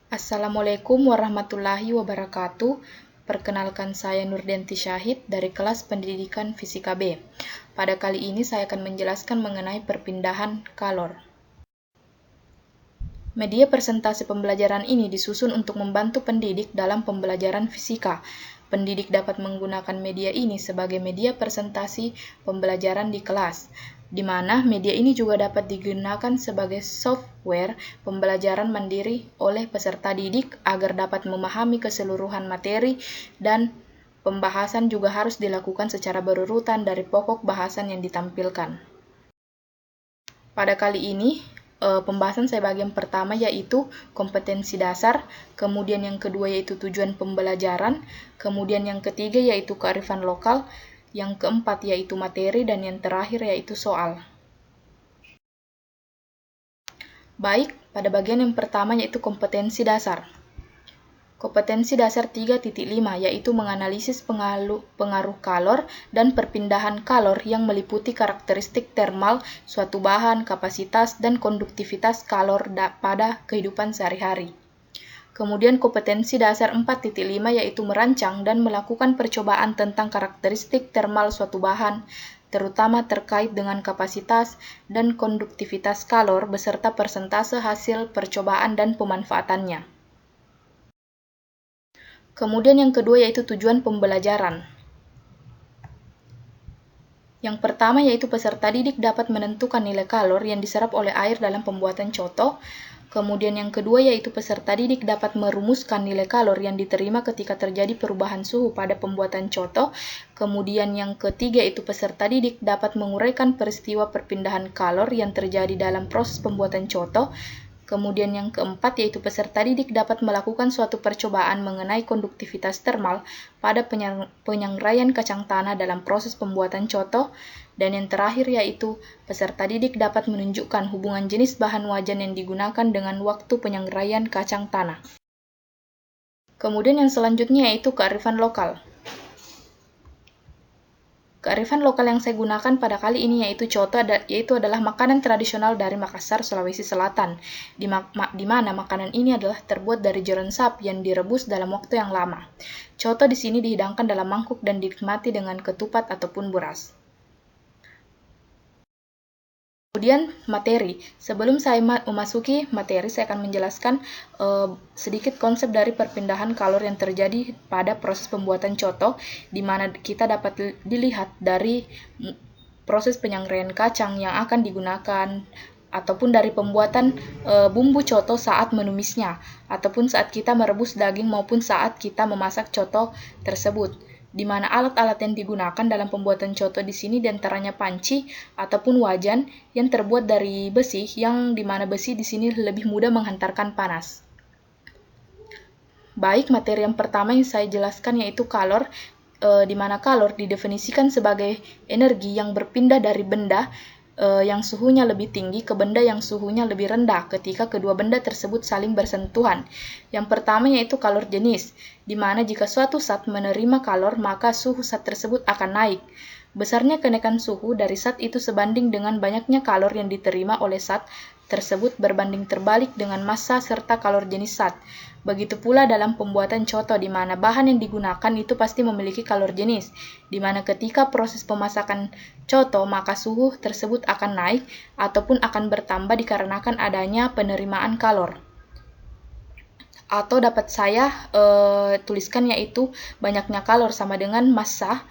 Assalamualaikum warahmatullahi wabarakatuh. Perkenalkan saya Nurdianti Syahid dari kelas Pendidikan Fisika B. Pada kali ini saya akan menjelaskan mengenai perpindahan kalor. Media presentasi pembelajaran ini disusun untuk membantu pendidik dalam pembelajaran fisika. Pendidik dapat menggunakan media ini sebagai media presentasi pembelajaran di kelas, di mana media ini juga dapat digunakan sebagai software pembelajaran mandiri oleh peserta didik agar dapat memahami keseluruhan materi, dan pembahasan juga harus dilakukan secara berurutan dari pokok bahasan yang ditampilkan. Pada kali ini, pembahasan saya bagian pertama yaitu kompetensi dasar, kemudian yang kedua yaitu tujuan pembelajaran, kemudian yang ketiga yaitu kearifan lokal, yang keempat yaitu materi, dan yang terakhir yaitu soal. Baik, pada bagian yang pertama yaitu kompetensi dasar. Kompetensi dasar 3.5 yaitu menganalisis pengaruh kalor dan perpindahan kalor yang meliputi karakteristik termal suatu bahan, kapasitas, dan konduktivitas kalor pada kehidupan sehari-hari. Kemudian kompetensi dasar 4.5 yaitu merancang dan melakukan percobaan tentang karakteristik termal suatu bahan, terutama terkait dengan kapasitas dan konduktivitas kalor beserta persentase hasil percobaan dan pemanfaatannya. Kemudian yang kedua yaitu tujuan pembelajaran. Yang pertama yaitu peserta didik dapat menentukan nilai kalor yang diserap oleh air dalam pembuatan coto. Kemudian yang kedua yaitu peserta didik dapat merumuskan nilai kalor yang diterima ketika terjadi perubahan suhu pada pembuatan coto. Kemudian yang ketiga yaitu peserta didik dapat menguraikan peristiwa perpindahan kalor yang terjadi dalam proses pembuatan coto. Kemudian yang keempat yaitu peserta didik dapat melakukan suatu percobaan mengenai konduktivitas termal pada penyangraian kacang tanah dalam proses pembuatan coto. Dan yang terakhir yaitu peserta didik dapat menunjukkan hubungan jenis bahan wajan yang digunakan dengan waktu penyangraian kacang tanah. Kemudian yang selanjutnya yaitu kearifan lokal. Kearifan lokal yang saya gunakan pada kali ini yaitu coto, yaitu adalah makanan tradisional dari Makassar, Sulawesi Selatan, di mana makanan ini adalah terbuat dari jeroan sapi yang direbus dalam waktu yang lama. Coto di sini dihidangkan dalam mangkuk dan dinikmati dengan ketupat ataupun buras. Kemudian materi. Sebelum saya memasuki materi, saya akan menjelaskan sedikit konsep dari perpindahan kalor yang terjadi pada proses pembuatan coto, di mana kita dapat dilihat dari proses penyangraian kacang yang akan digunakan, ataupun dari pembuatan bumbu coto saat menumisnya, ataupun saat kita merebus daging maupun saat kita memasak coto tersebut. Di mana alat-alat yang digunakan dalam pembuatan coto di sini diantaranya panci ataupun wajan yang terbuat dari besi, yang dimana besi di sini lebih mudah menghantarkan panas. Baik, materi yang pertama yang saya jelaskan yaitu kalor, di mana kalor didefinisikan sebagai energi yang berpindah dari benda yang suhunya lebih tinggi ke benda yang suhunya lebih rendah ketika kedua benda tersebut saling bersentuhan. Yang pertama yaitu kalor jenis, di mana jika suatu zat menerima kalor maka suhu zat tersebut akan naik. Besarnya kenaikan suhu dari zat itu sebanding dengan banyaknya kalor yang diterima oleh zat tersebut berbanding terbalik dengan massa serta kalor jenis zat. Begitu pula dalam pembuatan coto, di mana bahan yang digunakan itu pasti memiliki kalor jenis, di mana ketika proses pemasakan coto maka suhu tersebut akan naik ataupun akan bertambah dikarenakan adanya penerimaan kalor. Atau dapat saya tuliskan yaitu banyaknya kalor sama dengan massa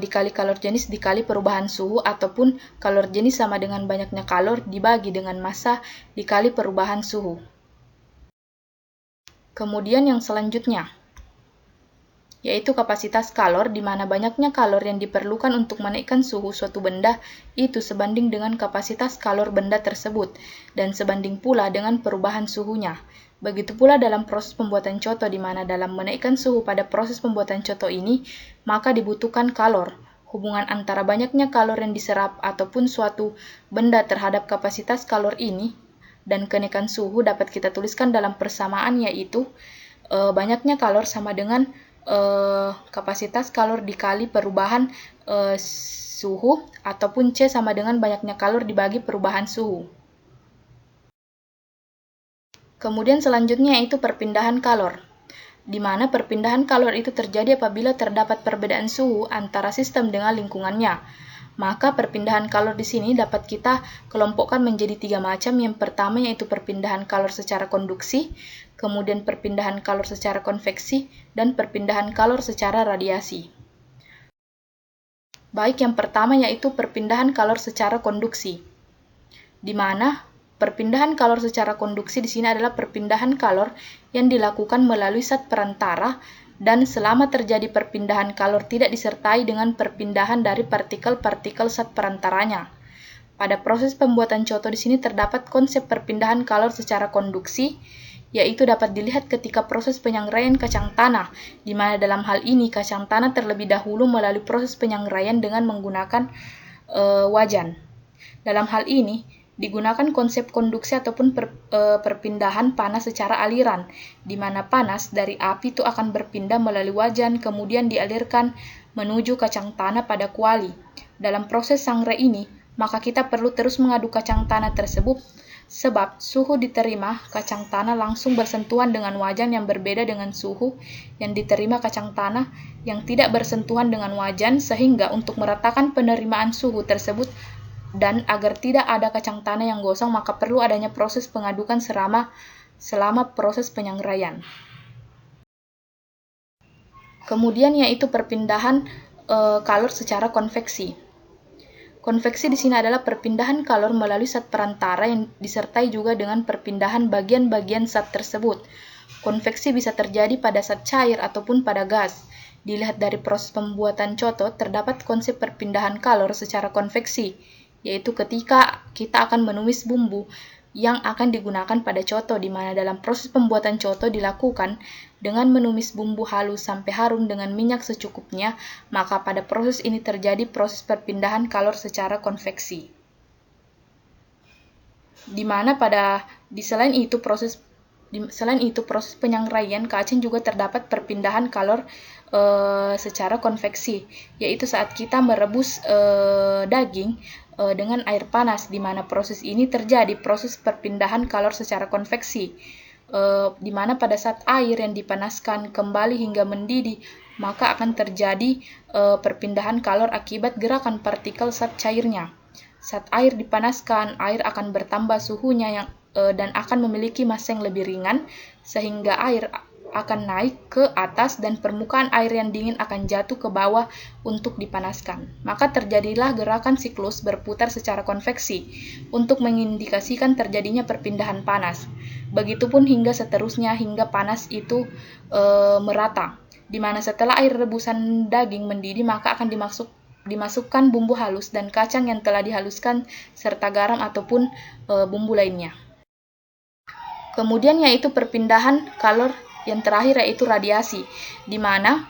dikali kalor jenis dikali perubahan suhu, ataupun kalor jenis sama dengan banyaknya kalor dibagi dengan massa dikali perubahan suhu. Kemudian yang selanjutnya yaitu kapasitas kalor, di mana banyaknya kalor yang diperlukan untuk menaikkan suhu suatu benda itu sebanding dengan kapasitas kalor benda tersebut, dan sebanding pula dengan perubahan suhunya. Begitu pula dalam proses pembuatan coto, di mana dalam menaikkan suhu pada proses pembuatan coto ini, maka dibutuhkan kalor. Hubungan antara banyaknya kalor yang diserap ataupun suatu benda terhadap kapasitas kalor ini dan kenaikan suhu dapat kita tuliskan dalam persamaan, yaitu banyaknya kalor sama dengan kapasitas kalor dikali perubahan suhu, ataupun C sama dengan banyaknya kalor dibagi perubahan suhu. Kemudian selanjutnya yaitu perpindahan kalor, di mana perpindahan kalor itu terjadi apabila terdapat perbedaan suhu antara sistem dengan lingkungannya. Maka perpindahan kalor di sini dapat kita kelompokkan menjadi 3 macam. Yang pertama yaitu perpindahan kalor secara konduksi, kemudian perpindahan kalor secara konveksi, dan perpindahan kalor secara radiasi. Baik, yang pertama yaitu perpindahan kalor secara konduksi, di mana perpindahan kalor secara konduksi di sini adalah perpindahan kalor yang dilakukan melalui zat perantara dan selama terjadi perpindahan kalor tidak disertai dengan perpindahan dari partikel-partikel zat perantaranya. Pada proses pembuatan coto di sini terdapat konsep perpindahan kalor secara konduksi, yaitu dapat dilihat ketika proses penyangraian kacang tanah, di mana dalam hal ini kacang tanah terlebih dahulu melalui proses penyangraian dengan menggunakan wajan. Dalam hal ini, digunakan konsep konduksi ataupun perpindahan panas secara aliran, di mana panas dari api itu akan berpindah melalui wajan, kemudian dialirkan menuju kacang tanah pada kuali. Dalam proses sangrai ini, maka kita perlu terus mengaduk kacang tanah tersebut, sebab suhu diterima kacang tanah langsung bersentuhan dengan wajan yang berbeda dengan suhu yang diterima kacang tanah yang tidak bersentuhan dengan wajan, sehingga untuk meratakan penerimaan suhu tersebut dan agar tidak ada kacang tanah yang gosong, maka perlu adanya proses pengadukan selama proses penyangraian. Kemudian yaitu perpindahan kalor secara konveksi. Konveksi di sini adalah perpindahan kalor melalui zat perantara yang disertai juga dengan perpindahan bagian-bagian zat tersebut. Konveksi bisa terjadi pada zat cair ataupun pada gas. Dilihat dari proses pembuatan coto, terdapat konsep perpindahan kalor secara konveksi, yaitu ketika kita akan menumis bumbu yang akan digunakan pada coto, di mana dalam proses pembuatan coto dilakukan dengan menumis bumbu halus sampai harum dengan minyak secukupnya, maka pada proses ini terjadi proses perpindahan kalor secara konveksi. Selain itu proses penyangraian kacang juga terdapat perpindahan kalor secara konveksi, yaitu saat kita merebus daging dengan air panas, di mana proses ini terjadi proses perpindahan kalor secara konveksi, di mana pada saat air yang dipanaskan kembali hingga mendidih, maka akan terjadi perpindahan kalor akibat gerakan partikel zat cairnya. Saat air dipanaskan, air akan bertambah suhunya dan akan memiliki massa yang lebih ringan, sehingga air akan naik ke atas dan permukaan air yang dingin akan jatuh ke bawah untuk dipanaskan. Maka terjadilah gerakan siklus berputar secara konveksi untuk mengindikasikan terjadinya perpindahan panas. Begitupun hingga seterusnya hingga panas itu merata, di mana setelah air rebusan daging mendidih maka akan dimasukkan bumbu halus dan kacang yang telah dihaluskan serta garam ataupun bumbu lainnya. Kemudian yaitu perpindahan kalor yang terakhir yaitu radiasi, di mana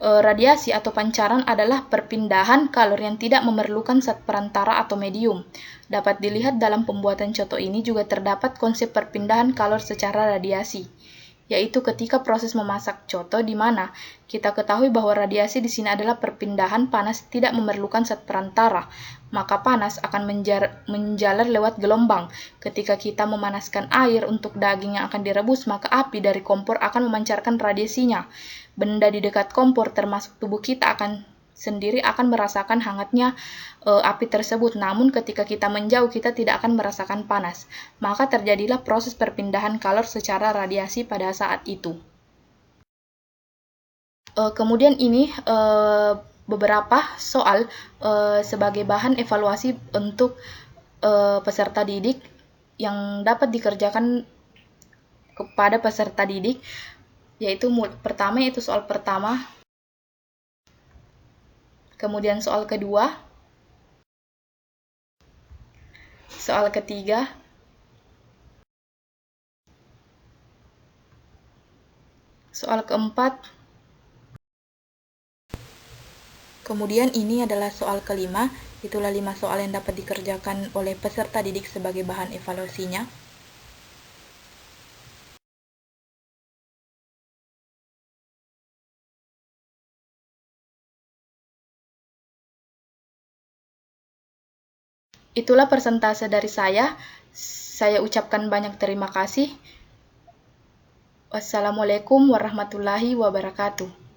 radiasi atau pancaran adalah perpindahan kalor yang tidak memerlukan zat perantara atau medium. Dapat dilihat dalam pembuatan coto ini juga terdapat konsep perpindahan kalor secara radiasi, yaitu ketika proses memasak coto, di mana kita ketahui bahwa radiasi di sini adalah perpindahan panas tidak memerlukan zat perantara, maka panas akan menjalar lewat gelombang. Ketika kita memanaskan air untuk daging yang akan direbus, maka api dari kompor akan memancarkan radiasinya. Benda di dekat kompor termasuk tubuh kita akan merasakan hangatnya api tersebut, namun ketika kita menjauh kita tidak akan merasakan panas. Maka terjadilah proses perpindahan kalor secara radiasi pada saat itu. Kemudian ini beberapa soal sebagai bahan evaluasi untuk peserta didik yang dapat dikerjakan kepada peserta didik, yaitu pertama yaitu soal pertama, kemudian soal kedua, soal ketiga, soal keempat, kemudian ini adalah soal kelima. Itulah 5 soal yang dapat dikerjakan oleh peserta didik sebagai bahan evaluasinya. Itulah persentase dari saya. Saya ucapkan banyak terima kasih. Wassalamualaikum warahmatullahi wabarakatuh.